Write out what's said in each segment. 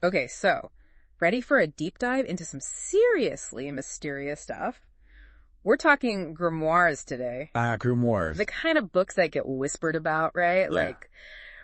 Okay, so, ready for a deep dive into some seriously mysterious stuff? We're talking grimoires today. Grimoires. The kind of books that get whispered about, right? Yeah. Like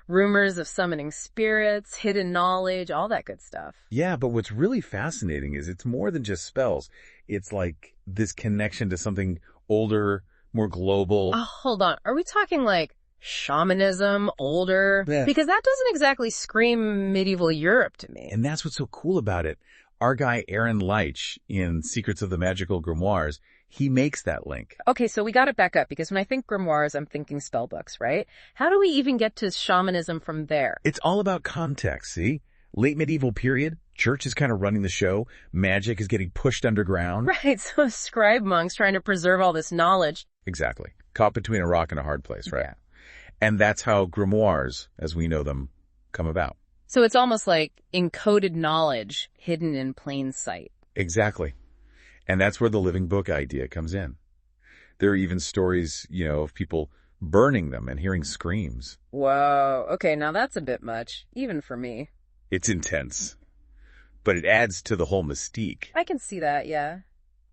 rumors of summoning spirits, hidden knowledge, all that good stuff. Yeah, but what's really fascinating is it's more than just spells. It's like this connection to something older, more global. Oh, hold on. Are we talking like shamanism, older? Yeah. Because that doesn't exactly scream medieval Europe to me. And that's what's so cool about it. Our guy Aaron Leitch in Secrets of the Magickal Grimoires, he makes that link. Okay, so we got to back up because when I think grimoires, I'm thinking spell books, right? How do we even get to shamanism from there? It's all about context, see? Late medieval period, church is kind of running the show. Magic is getting pushed underground. Right, so scribe monks trying to preserve all this knowledge. Exactly. Caught between a rock and a hard place, right? Yeah. And that's how grimoires, as we know them, come about. So it's almost like encoded knowledge hidden in plain sight. Exactly. And that's where the living book idea comes in. There are even stories, of people burning them and hearing screams. Whoa, okay, now that's a bit much, even for me. It's intense. But it adds to the whole mystique. I can see that, yeah.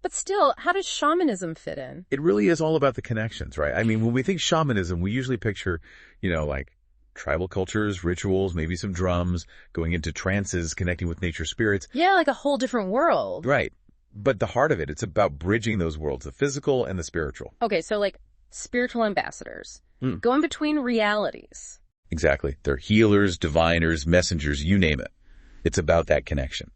But still, how does shamanism fit in? It really is all about the connections, right? I mean, when we think shamanism, we usually picture, like tribal cultures, rituals, maybe some drums, going into trances, connecting with nature spirits. Yeah, like a whole different world. Right. But the heart of it, it's about bridging those worlds, the physical and the spiritual. Okay, so like spiritual ambassadors. Going between realities. Exactly. They're healers, diviners, messengers, you name it. It's about that connection.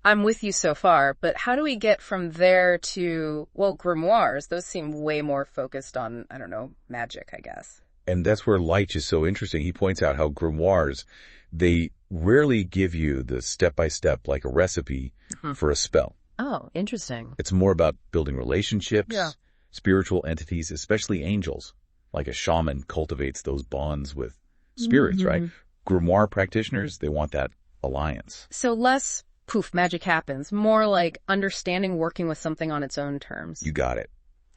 I'm with you so far, but how do we get from there to, well, grimoires? Those seem way more focused on, I don't know, magic, I guess. And that's where Leitch is so interesting. He points out how grimoires, they rarely give you the step-by-step, like a recipe for a spell. Oh, interesting. It's more about building relationships, Yeah. spiritual entities, especially angels. Like a shaman cultivates those bonds with spirits, right? Grimoire practitioners, they want that alliance. So less, poof, magic happens. More like understanding working with something on its own terms. You got it.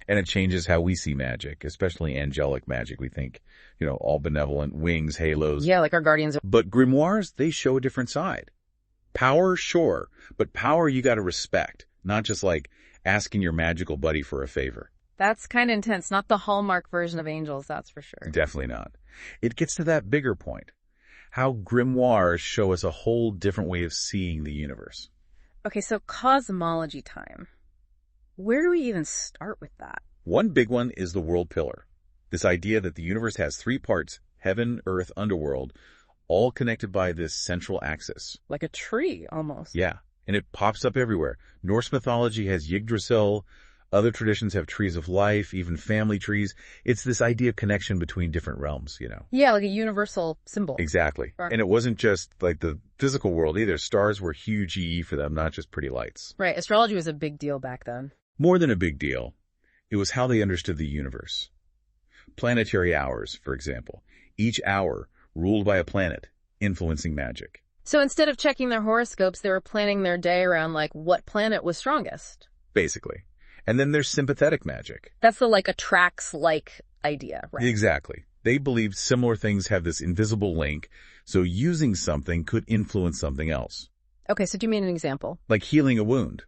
And it changes how we see magic, especially angelic magic. We think, all benevolent, wings, halos. Yeah, like our guardians. But grimoires, they show a different side. Power, sure, but power you got to respect, not just like asking your magical buddy for a favor. That's kind of intense. Not the Hallmark version of angels, that's for sure. Definitely not. It gets to that bigger point. How grimoires show us a whole different way of seeing the universe. Okay, so cosmology time. Where do we even start with that? One big one is the world pillar. This idea that the universe has 3 parts, heaven, earth, underworld, all connected by this central axis. Like a tree, almost. Yeah, and it pops up everywhere. Norse mythology has Yggdrasil. Other traditions have trees of life, even family trees. It's this idea of connection between different realms, Yeah, like a universal symbol. Exactly. Sure. And it wasn't just like the physical world either. Stars were huge EE for them, not just pretty lights. Right, astrology was a big deal back then. More than a big deal. It was how they understood the universe. Planetary hours, for example. Each hour ruled by a planet, influencing magic. So instead of checking their horoscopes, they were planning their day around like what planet was strongest. Basically. And then there's sympathetic magic. That's the like attracts-like idea, right? Exactly. They believed similar things have this invisible link, so using something could influence something else. Okay, so do you mean an example? Like healing a wound.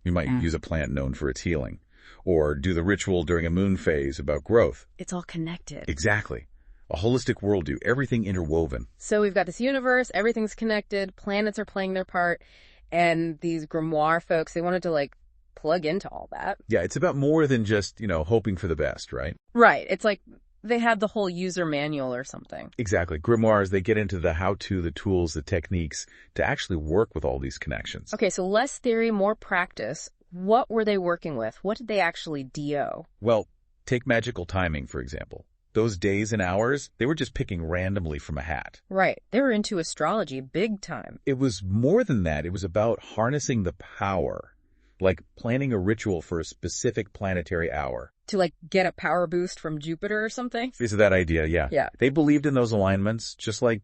You might use a plant known for its healing. Or do the ritual during a moon phase about growth. It's all connected. Exactly. A holistic worldview, everything interwoven. So we've got this universe, everything's connected, planets are playing their part, and these grimoire folks, they wanted to like plug into all that. Yeah, it's about more than just, hoping for the best, right? Right. It's like they had the whole user manual or something. Exactly. Grimoires, they get into the how-to, the tools, the techniques to actually work with all these connections. Okay, so less theory, more practice. What were they working with? What did they actually do? Well, take magical timing, for example. Those days and hours, they were just picking randomly from a hat. Right. They were into astrology big time. It was more than that. It was about harnessing the power, like planning a ritual for a specific planetary hour. To like get a power boost from Jupiter or something? Is that idea? Yeah. Yeah. They believed in those alignments, just like,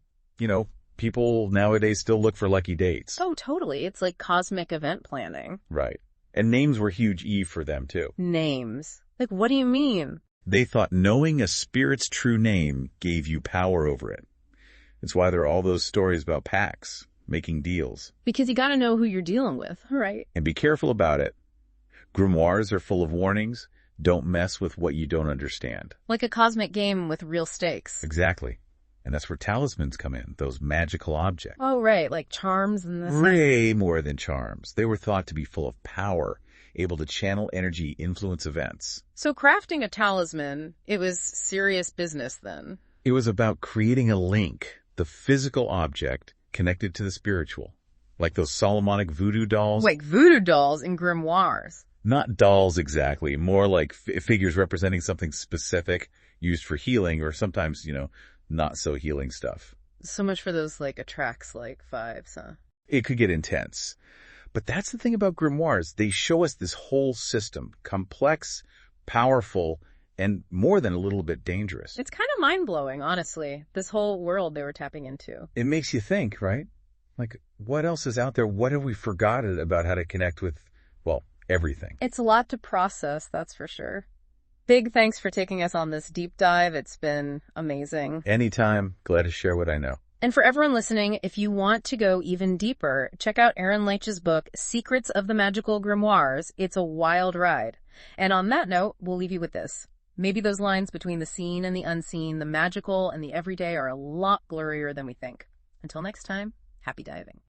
people nowadays still look for lucky dates. Oh, totally. It's like cosmic event planning. Right. And names were huge E for them, too. Names. Like, what do you mean? They thought knowing a spirit's true name gave you power over it. It's why there are all those stories about pacts making deals. Because you gotta know who you're dealing with, right? And be careful about it. Grimoires are full of warnings. Don't mess with what you don't understand. Like a cosmic game with real stakes. Exactly. And that's where talismans come in, those magical objects. Oh, right, like charms and this. Way more than charms. They were thought to be full of power, able to channel energy, influence events. So crafting a talisman, it was serious business then. It was about creating a link, the physical object connected to the spiritual. Like those Solomonic voodoo dolls. Like voodoo dolls in grimoires. Not dolls exactly, more like figures representing something specific, used for healing or sometimes, not so healing stuff. So much for those like attracts like vibes, huh? It could get intense. But that's the thing about grimoires. They show us this whole system, complex, powerful, and more than a little bit dangerous. It's kind of mind-blowing, honestly, this whole world they were tapping into. It makes you think, right? Like, what else is out there? What have we forgotten about how to connect with, well, everything? It's a lot to process, that's for sure. Big thanks for taking us on this deep dive. It's been amazing. Anytime. Glad to share what I know. And for everyone listening, if you want to go even deeper, check out Aaron Leitch's book, Secrets of the Magickal Grimoires. It's a wild ride. And on that note, we'll leave you with this. Maybe those lines between the seen and the unseen, the magical and the everyday are a lot blurrier than we think. Until next time, happy diving.